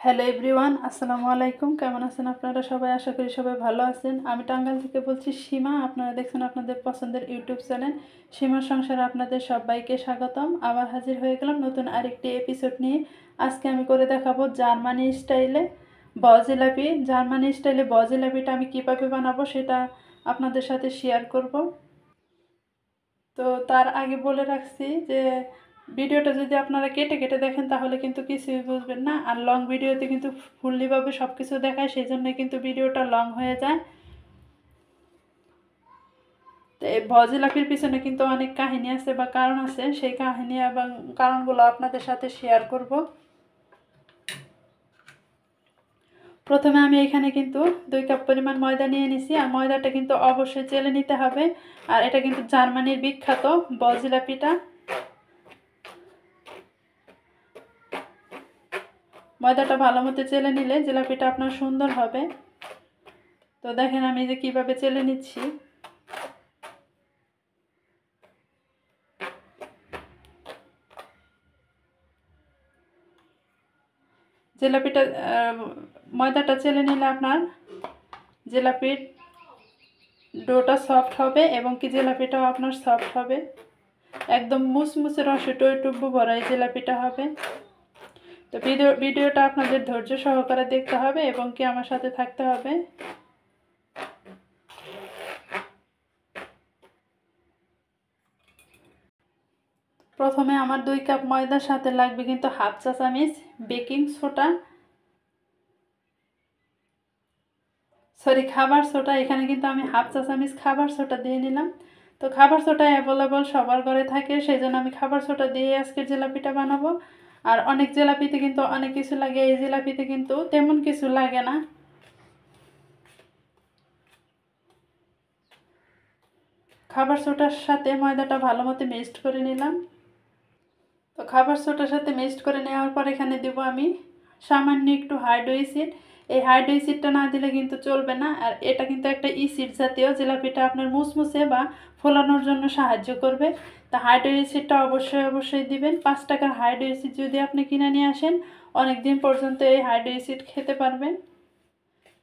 Hello everyone, আসসালামু আলাইকুম। কেমন আছেন আপনারা সবাই? আশা করি সবাই ভালো আছেন। আমি টাঙ্গাইল থেকে বলছি সীমা। আপনারা দেখছেন আপনাদের পছন্দের ইউটিউব চ্যানেল সীমার সংসারে আপনাদের সবাইকে স্বাগতম। আবার হাজির হয়ে গেলাম নতুন আরেকটি এপিসোড নিয়ে। আজকে আমি করে দেখাবো জার্মানি স্টাইলে জিলাপি। জার্মানি স্টাইলে জিলাপিটা আমি কীভাবে বানাবো সেটা আপনাদের সাথে শেয়ার করব। তো তার আগে বলে রাখছি যে ভিডিওটা যদি আপনারা কেটে কেটে দেখেন তাহলে কিন্তু কিছুই বুঝবেন না, আর লং ভিডিওতে কিন্তু ফুললিভাবে সব কিছু দেখায়, সেই জন্য কিন্তু ভিডিওটা লং হয়ে যায়। তো এই ভজিলাপির পিছনে কিন্তু অনেক কাহিনী আছে বা কারণ আছে, সেই কাহিনী এবং কারণগুলো আপনাদের সাথে শেয়ার করব। প্রথমে আমি এখানে কিন্তু 2 কাপ পরিমাণ ময়দা নিয়ে নিছি, আর ময়দাটা কিন্তু অবশ্যই চেলে নিতে হবে। আর এটা কিন্তু জার্মানির বিখ্যাত জিলাপিটা। ময়দাটা ভালো মতো চেলে নিলে জিলাপিটা আপনার সুন্দর হবে। তো দেখেন আমি যে কিভাবে চেলে নিচ্ছি। জিলাপিটা ময়দাটা চেলে নিলে আপনার জিলাপির ডোটা সফট হবে এবং কি জিলাপিটাও আপনার সফট হবে। একদম মুসমুসে রসে টইটুব্বু ভরা এই জিলাপিটা হবে। তো ভিডিওটা আপনাদের ধৈর্য সহকারে দেখতে হবে এবং কি আমার সাথে থাকতে হবে। প্রথমে আমার 2 কাপ ময়দার সাথে লাগবে কিন্তু হাফ চা চামচ বেকিং সোডা, খাবার সোডা। এখানে কিন্তু আমি হাফ চা চামচ খাবার সোডা দিয়ে নিলাম। তো খাবার সোডা অ্যাভেলেবল সবার ঘরে থাকে, সেই জন্য আমি খাবার সোডা দিয়ে আজকের জিলাপিটা বানাবো। আর অনেক জিলাপিতে কিন্তু অনেক কিছু লাগে, এই জিলাপিতে কিন্তু তেমন কিছু লাগে না। খাবার সোডার সাথে ময়দাটা ভালো মতো মিক্সড করে নিলাম। তো খাবার সোডার সাথে মিক্সড করে নেওয়ার পর এখানে দেব আমি সামান্য একটু হাইড্রো অ্যাসিড। এই হাইড্রো অ্যাসিডটা না দিলে কিন্তু চলবে না, আর এটা কিন্তু একটা অ্যাসিড জাতীয়, জিলাপিটা আপনার মুসমুসে বা ফোলানোর জন্য সাহায্য করবে। তা হাইড্রো অ্যাসিডটা অবশ্যই দিবেন। 5 টাকার হাইড্রো অ্যাসিড যদি আপনি কিনে নিয়ে আসেন অনেক দিন পর্যন্ত এই হাইড্রো অ্যাসিড খেতে পারবেন।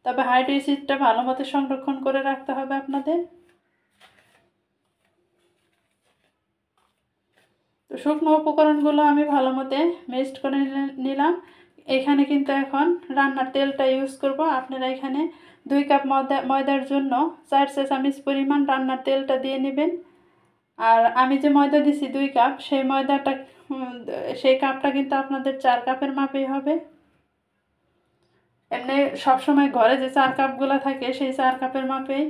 তবে হাইড্রো অ্যাসিডটা ভালো মতো সংরক্ষণ করে রাখতে হবে আপনাদের। তো শুকনো উপকরণগুলো আমি ভালো মতো মিক্সড করে নিলাম। এখানে কিন্তু এখন রান্নার তেলটা ইউজ করব। আপনারা এখানে 2 কাপ ময়দার জন্য 4 চা চামচ পরিমাণ রান্নার তেলটা দিয়ে নেবেন। আর আমি যে ময়দা দিছি 2 কাপ, সেই ময়দাটা সেই কাপটা কিন্তু আপনাদের 4 কাপের মাপেই হবে। এমনি সবসময় ঘরে যে 4 কাপগুলো থাকে সেই 4 কাপের মাপেই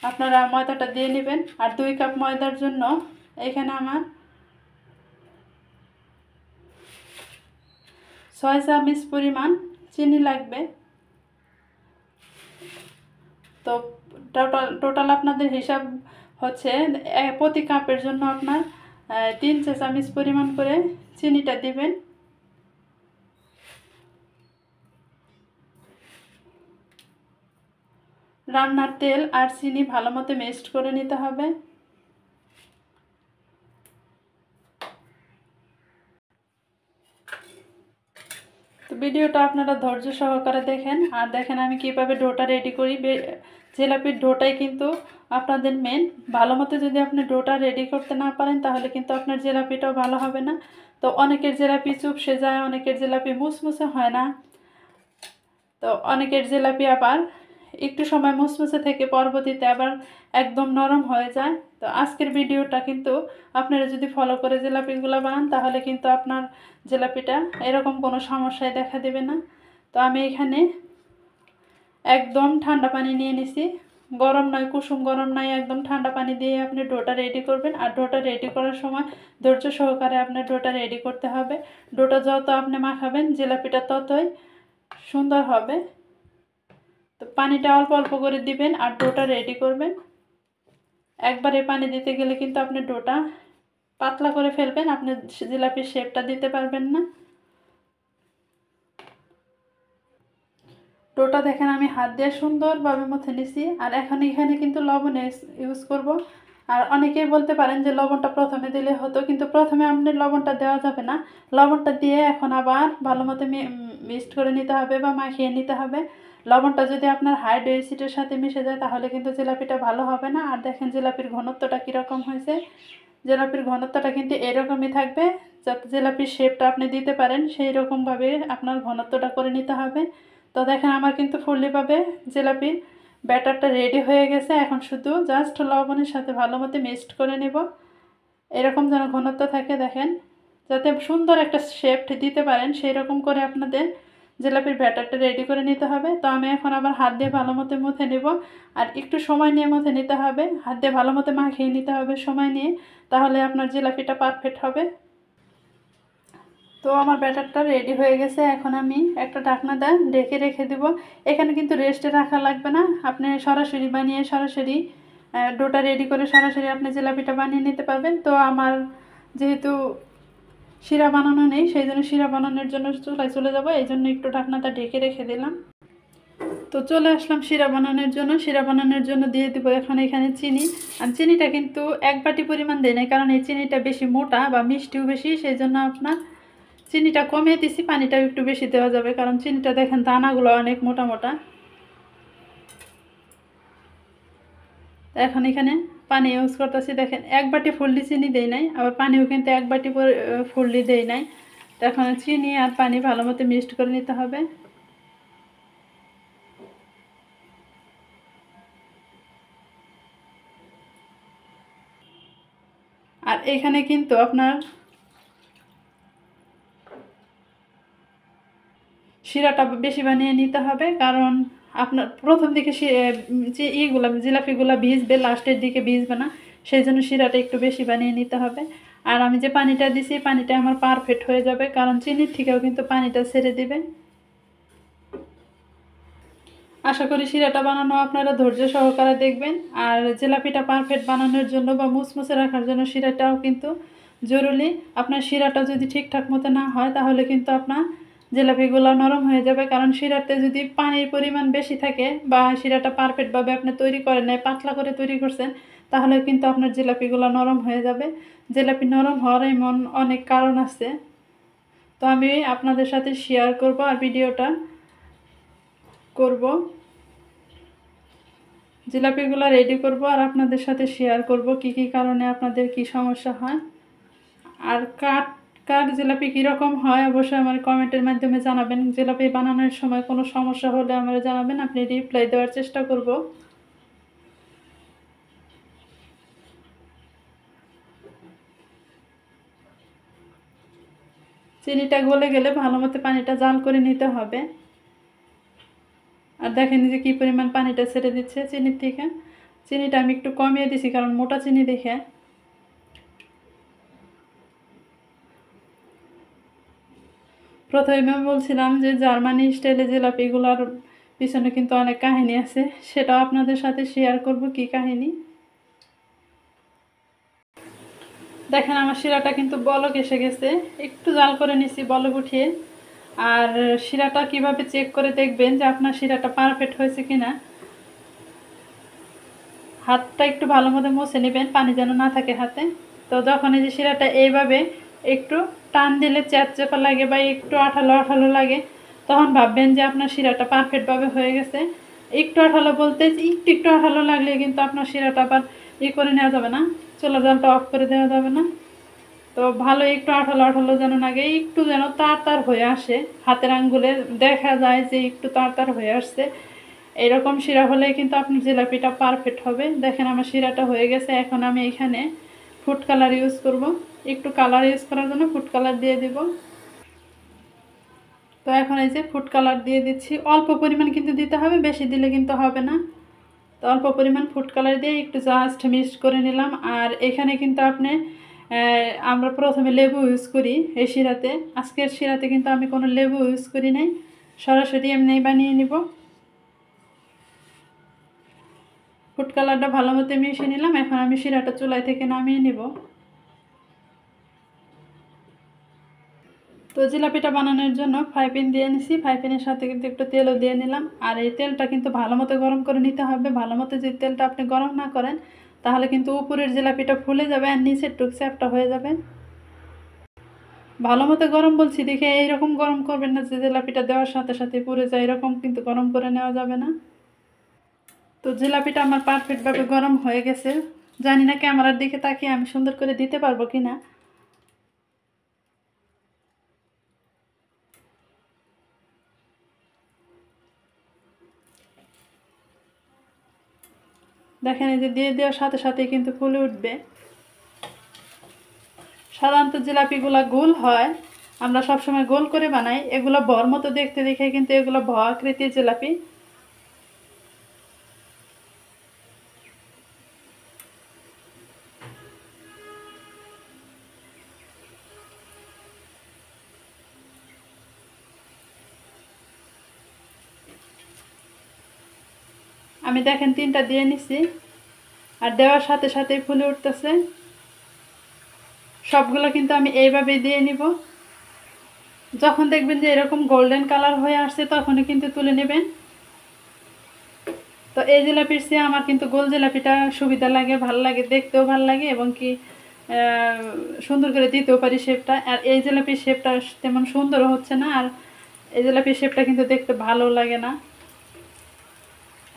আপনারা ময়দাটা দিয়ে নেবেন। আর 2 কাপ ময়দার জন্য এখানে আমার 6 চামচ পরিমাণ চিনি লাগবে। তো টোটাল আপনাদের হিসাব হচ্ছে প্রতি কাপের জন্য আপনার 3 চা চামচ পরিমাণ করে চিনিটা দিবেন। রান্নার তেল আর চিনি ভালো মতো মিক্সড করে নিতে হবে। তো ভিডিওটা আপনারা ধৈর্য সহকারে দেখেন, আর দেখেন আমি কিভাবে ডোটা রেডি করি। জিলাপির ডোটাই কিন্তু আপনাদের মেন। ভালো মতো যদি আপনি ডোটা রেডি করতে না পারেন তাহলে কিন্তু আপনার জিলাপিটাও ভালো হবে না। তো অনেকের জিলাপি চুপসে যায়, অনেকের জিলাপি মুসমুসে হয় না। তো অনেকের জিলাপি আবার একটু সময় মুসমুসে থেকে পরবর্তীতে আবার একদম নরম হয়ে যায়। তো আজকের ভিডিওটা কিন্তু আপনারা যদি ফলো করে জিলাপিগুলো বানান তাহলে কিন্তু আপনার জিলাপিটা এরকম কোনো সমস্যায় দেখা দেবে না। তো আমি এখানে একদম ঠান্ডা পানি নিয়ে নিছি। গরম নয়, কুসুম গরম নয়, একদম ঠান্ডা পানি দিয়ে আপনি ডোটা রেডি করবেন। আর ডোটা রেডি করার সময় ধৈর্য সহকারে আপনার ডোটা রেডি করতে হবে। ডোটা যত আপনি মাখাবেন জিলাপিটা ততই সুন্দর হবে। তো পানিটা অল্প অল্প করে দিবেন আর ডোটা রেডি করবেন। একবারে পানি দিতে গেলে কিন্তু আপনি ডোটা পাতলা করে ফেলবেন, আপনি জিলাপির শেপটা দিতে পারবেন না। ডোটা দেখেন আমি হাত দিয়ে সুন্দরভাবে মথে নিছি। আর এখন এখানে কিন্তু লবণ ইউজ করব। আর অনেকেই বলতে পারেন যে লবণটা প্রথমে দিলে হতো, কিন্তু প্রথমে আপনি লবণটা দেওয়া যাবে না। লবণটা দিয়ে এখন আবার ভালো মতো মিক্সড করে নিতে হবে বা মাখিয়ে নিতে হবে। লবণটা যদি আপনার হাই ডেন্সিটির সাথে মিশে যায় তাহলে কিন্তু জিলাপিটা ভালো হবে না। আর দেখেন জিলাপির ঘনত্বটা কীরকম হয়েছে। জিলাপির ঘনত্বটা কিন্তু এরকমই থাকবে, যাতে জিলাপির শেপটা আপনি দিতে পারেন সেই রকমভাবে আপনার ঘনত্বটা করে নিতে হবে। তো দেখেন আমার কিন্তু ফুললিভাবে জিলাপির ব্যাটারটা রেডি হয়ে গেছে। এখন শুধু জাস্ট লবণের সাথে ভালো মতো মিক্সড করে নেব। এরকম যেন ঘনত্ব থাকে, দেখেন, যাতে সুন্দর একটা শেপ দিতে পারেন সেই রকম করে আপনাদের জিলাপির ব্যাটারটা রেডি করে নিতে হবে। তো আমি এখন আবার হাত দিয়ে ভালো মতো মুথে নেব, আর একটু সময় নিয়ে মুথে নিতে হবে, হাত দিয়ে ভালো মতো মাখিয়ে নিতে হবে সময় নিয়ে, তাহলে আপনার জিলাপিটা পারফেক্ট হবে। তো আমার ব্যাটারটা রেডি হয়ে গেছে। এখন আমি একটা ঢাকনা দিয়ে ঢেকে রেখে দেব। এখানে কিন্তু রেস্টে রাখা লাগবে না, আপনি সরাসরি বানিয়ে সরাসরি ডোটা রেডি করে সরাসরি আপনি জিলাপিটা বানিয়ে নিতে পারবেন। তো আমার যেহেতু শিরা বানানো নেই, সেই জন্য শিরা বানানোর জন্য চুলায় চলে যাব, এই জন্য একটু ঢাকনাটা ঢেকে রেখে দিলাম। তো চলে আসলাম শিরা বানানোর জন্য। শিরা বানানোর জন্য দিয়ে দেবো এখন এখানে চিনি। আর চিনিটা কিন্তু এক বাটি পরিমাণ দেয় না, কারণ এই চিনিটা বেশি মোটা বা মিষ্টিও বেশি, সেই জন্য আপনার চিনিটা কমিয়ে দিছি, পানিটাও একটু বেশি দেওয়া যাবে, কারণ চিনিটা দেখেন দানাগুলো অনেক মোটা মোটা। এখন এখানে পানি ইউজ করতেছি, দেখেন এক বাটি ফুললি চিনি দেই নাই, আবার পানিও কিন্তু এক বাটি ফুললি দেই নাই। তো এখন চিনি আর পানি ভালো মতো মিক্সড করে নিতে হবে। আর এখানে কিন্তু আপনার শিরাটা বেশি বানিয়ে নিতে হবে, কারণ আপনার প্রথম দিকে যে জিলাপিগুলো ভিজবে, লাস্টের দিকে ভিজবে না, সেই জন্য শিরাটা একটু বেশি বানিয়ে নিতে হবে। আর আমি যে পানিটা দিছি পানিটা আমার পারফেক্ট হয়ে যাবে, কারণ চিনির থেকেও কিন্তু পানিটা ছেড়ে দিবে। আশা করি শিরাটা বানানো আপনারা ধৈর্য সহকারে দেখবেন। আর জিলাপিটা পারফেক্ট বানানোর জন্য বা মুচমুচে রাখার জন্য শিরাটাও কিন্তু জরুরি। আপনার শিরাটা যদি ঠিকঠাক মতো না হয় তাহলে কিন্তু আপনার জিলাপিগুলো নরম হয়ে যাবে, কারণ শিরাতে যদি পানির পরিমাণ বেশি থাকে বা শিরাটা পারফেক্টভাবে আপনি তৈরি করেন নাই, পাতলা করে তৈরি করছেন, তাহলে কিন্তু আপনার জিলাপিগুলো নরম হয়ে যাবে। জিলাপি নরম হওয়ার এমন অনেক কারণ আছে, তো আমি আপনাদের সাথে শেয়ার করব আর ভিডিওটা করব, জিলাপিগুলো রেডি করব আর আপনাদের সাথে শেয়ার করব কি কি কারণে আপনাদের কি সমস্যা হয়। আর কার জিলাপি কীরকম হয় অবশ্যই আমার কমেন্টের মাধ্যমে জানাবেন। জিলাপি বানানোর সময় কোনো সমস্যা হলে আমার জানাবেন, আপনি রিপ্লাই দেওয়ার চেষ্টা করব। চিনিটা গলে গেলে ভালো মতো পানিটা জাল করে নিতে হবে। আর দেখেন যে কী পরিমাণ পানিটা ছেড়ে দিচ্ছে চিনির থেকে। চিনিটা আমি একটু কমিয়ে দিছি কারণ মোটা চিনি দেখে। প্রথমে আমি বলছিলাম যে জার্মানি স্টাইলে জিলাপিগুলোর পিছনে কিন্তু অনেক কাহিনী আছে, সেটাও আপনাদের সাথে শেয়ার করব কি কাহিনী। দেখেন আমার শিরাটা কিন্তু বলক এসে গেছে, একটু জাল করে নিছি বলক উঠিয়ে। আর শিরাটা কিভাবে চেক করে দেখবেন যে আপনার শিরাটা পারফেক্ট হয়েছে কিনা, হাতটা একটু ভালো মতো মুছে নেবেন, পানি যেন না থাকে হাতে। তো যখন এই যে শিরাটা এইভাবে একটু টান দিলে চ্যাপচ্যাপা লাগে বা একটু আঠালো আঠালো লাগে, তখন ভাববেন যে আপনার শিরাটা পারফেক্টভাবে হয়ে গেছে। একটু আঠালো বলতে একটু একটু আঠালো লাগলে কিন্তু আপনার শিরাটা আবার করে নেওয়া যাবে না, চুলার জালটা অফ করে দেওয়া যাবে না। তো ভালো একটু আঠালো আঠালো যেন লাগে, একটু যেন তার হয়ে আসে, হাতের আঙ্গুলে দেখা যায় যে একটু তার হয়ে আসছে, এরকম শিরা হলেই কিন্তু আপনার জিলাপিটা পারফেক্ট হবে। দেখেন আমার শিরাটা হয়ে গেছে। এখন আমি এখানে ফুড কালার ইউজ করব, একটু কালার ইউজ করার জন্য ফুড কালার দিয়ে দিব। তো এখন এই যে ফুড কালার দিয়ে দিচ্ছি, অল্প পরিমাণ কিন্তু দিতে হবে, বেশি দিলে কিন্তু হবে না। তো অল্প পরিমাণ ফুড কালার দিয়ে একটু জাস্ট মিক্স করে নিলাম। আর এখানে কিন্তু আপনি আমরা প্রথমে লেবু ইউজ করি এই শিরাতে, আজকের শিরাতে কিন্তু আমি কোনো লেবু ইউজ করি নাই, সরাসরি এমনি বানিয়ে নিব। ফুড কালারটা ভালো মতো মিশিয়ে নিলাম। এখন আমি শিরাটা চুলাই থেকে নামিয়ে নিব। তো জিলাপিটা বানানোর জন্য ফ্রাই প্যান দিয়ে নিছি, ফ্রাই প্যানের সাথে কিন্তু একটু তেলও দিয়ে নিলাম। আর এই তেলটা কিন্তু ভালো মতো গরম করে নিতে হবে, ভালো মতো যদি তেলটা আপনি গরম না করেন তাহলে কিন্তু উপরের জিলাপিটা ফুলে যাবে আর নিচের টুক চ্যাপটা হয়ে যাবে। ভালো মতো গরম বলছি দেখে এইরকম গরম করবেন না যে জিলাপিটা দেওয়ার সাথে সাথে পুড়ে যায়, এরকম কিন্তু গরম করে নেওয়া যাবে না। তো জিলাপিটা আমার পারফেক্টভাবে গরম হয়ে গেছে। জানি না ক্যামেরার দিকে তাকিয়ে আমি সুন্দর করে দিতে পারবো কি না। দেখেন এই যে দিয়ে দেওয়ার সাথে সাথে কিন্তু ফুলে উঠবে। সাধারণত জিলাপিগুলো গোল হয়, আমরা সবসময় গোল করে বানাই। এগুলো বর মতো দেখতে দেখে কিন্তু এগুলো ভ আকৃতির জিলাপি। আমি দেখেন 3টা দিয়ে নিছি আর দেওয়ার সাথে সাথেই ফুলে উঠতেছে। সবগুলো কিন্তু আমি এইভাবেই দিয়ে নিব। যখন দেখবেন যে এরকম গোল্ডেন কালার হয়ে আসছে তখনই কিন্তু তুলে নেবেন। তো এই জিলাপির চেয়ে আমার কিন্তু গোল জিলাপিটা সুবিধা লাগে, ভালো লাগে, দেখতেও ভালো লাগে এবং কি সুন্দর করে দিতেও পারি শেপটা। আর এই জিলাপির শেপটা তেমন সুন্দরও হচ্ছে না, আর এই জিলাপির শেপটা কিন্তু দেখতে ভালো লাগে না।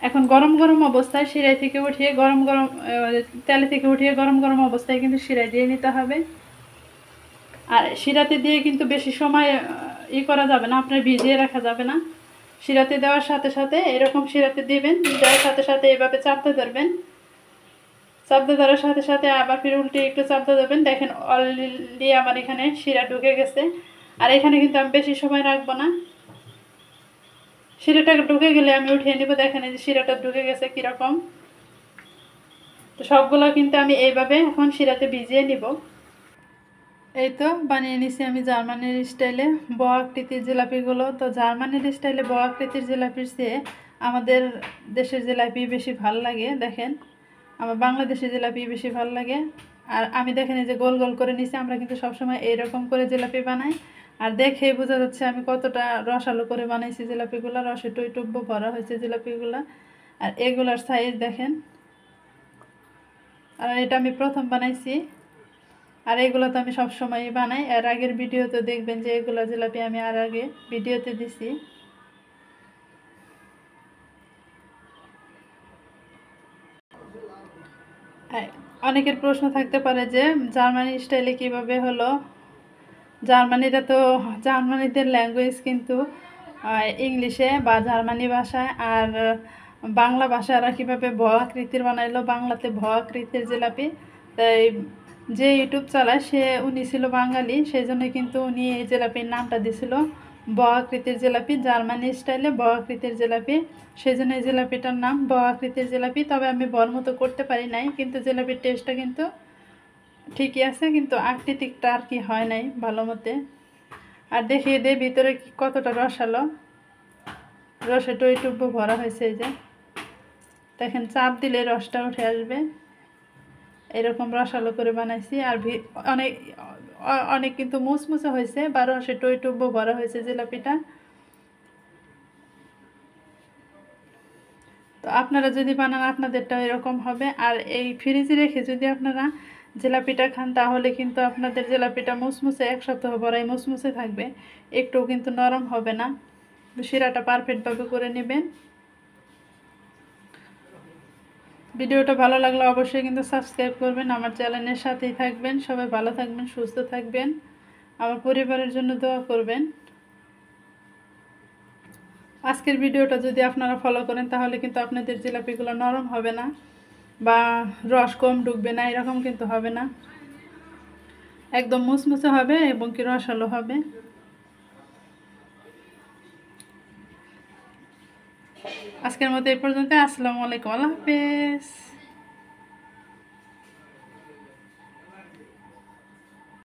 এখন গরম গরম অবস্থায় শিরাই থেকে উঠিয়ে গরম গরম তেলে থেকে উঠিয়ে গরম গরম অবস্থায় কিন্তু শিরায় দিয়ে নিতে হবে। আর শিরাতে দিয়ে কিন্তু বেশি সময় করা যাবে না, আপনার ভিজিয়ে রাখা যাবে না। শিরাতে দেওয়ার সাথে সাথে এরকম শিরাতে দিবেন, দেওয়ার সাথে সাথে এভাবে চাপতে ধরবেন। চাপতে ধরার সাথে সাথে আবার ফিরে উল্টে একটু চাপতে দেবেন। দেখেন অলরেডি আমার এখানে শিরা ঢুকে গেছে। আর এখানে কিন্তু আমি বেশি সময় রাখবো না। শিরাটা ঢুকে গেলে আমি উঠিয়ে নিব। দেখেন এই যে শিরাটা ঢুকে গেছে কীরকম। তো সবগুলো কিন্তু আমি এইভাবে এখন শিরাতে ভিজিয়ে নিব। এই তো বানিয়ে নিছি আমি জার্মানির স্টাইলে ব আকৃতির জিলাপিগুলো। তো জার্মানির স্টাইলে ব আকৃতির জিলাপির চেয়ে আমাদের দেশের জিলাপি বেশি ভাল লাগে। দেখেন আমার বাংলাদেশের জিলাপি বেশি ভাল লাগে। আর আমি দেখেন এই যে গোল গোল করে নিছি, আমরা কিন্তু সবসময় এইরকম করে জিলাপি বানাই। আর দেখে বোঝা যাচ্ছে আমি কতটা রসালো করে বানাইছি জিলাপিগুলো, রসে টইটুব্য ভরা হয়েছে জিলাপিগুলো। আর এগুলার সাইজ দেখেন। আর এটা আমি প্রথম বানাইছি, আর এগুলো তো আমি সবসময়ই বানাই। এর আগের ভিডিওতে দেখবেন যে এগুলো জিলাপি আমি আর আগে ভিডিওতে দিছি। অনেকের প্রশ্ন থাকতে পারে যে জার্মানি স্টাইলে কিভাবে হলো। জার্মানিদের ল্যাঙ্গুয়েজ কিন্তু ইংলিশে বা জার্মানি ভাষায়, আর বাংলা ভাষায় ওরা কীভাবে ভ আকৃতির বানাইলো, বাংলাতে ভ আকৃতির জিলাপি। তাই যে ইউটিউব চালায় উনি ছিল বাঙালি, সেই জন্য কিন্তু উনি এই জিলাপির নামটা দিয়েছিল ব আকৃতির জিলাপি, জার্মানি স্টাইলে ব আকৃতির জিলাপি। সেই জন্য এই জিলাপিটার নাম ব আকৃতির জিলাপি। তবে আমি বর মতো করতে পারি নাই, কিন্তু জিলাপির টেস্টটা কিন্তু ঠিকই আছে, কিন্তু আকৃতিকটা আর কি হয় নাই ভালো মতে। আর দেখিয়ে দে ভিতরে কতটা রসালো, রসে টইটুব্য ভরা হয়েছে। এই যে দেখেন চাপ দিলে রসটা উঠে আসবে, এরকম রসালো করে বানাইছি। আর অনেক অনেক কিন্তু মুচমুচে হয়েছে বা রসে টইটুব্য ভরা হয়েছে জিলাপিটা। তো আপনারা যদি বানান আপনাদেরটা এরকম হবে। আর এই ফ্রিজে রেখে যদি আপনারা জিলাপিটা খান তাহলে কিন্তু আপনাদের জিলাপিটা মুচমুচে 1 সপ্তাহ পরে মুচমুচে থাকবে, একটুও কিন্তু নরম হবে না। শিরাটা পারফেক্টভাবে করে নেবেন। ভিডিওটা ভালো লাগলে অবশ্যই কিন্তু সাবস্ক্রাইব করবেন, আমার চ্যানেলের সাথেই থাকবেন। সবাই ভালো থাকবেন, সুস্থ থাকবেন, আমার পরিবারের জন্য দোয়া করবেন। আজকের ভিডিওটা যদি আপনারা ফলো করেন তাহলে কিন্তু আপনাদের জিলাপিগুলো নরম হবে না বা রস কম ঢুকবে না, এরকম কিন্তু হবে না, একদম মুচমুচে হবে এবং কি রসালো হবে। আজকের মতো এই পর্যন্ত। আসসালামু আলাইকুম, আল্লাহ হাফেজ।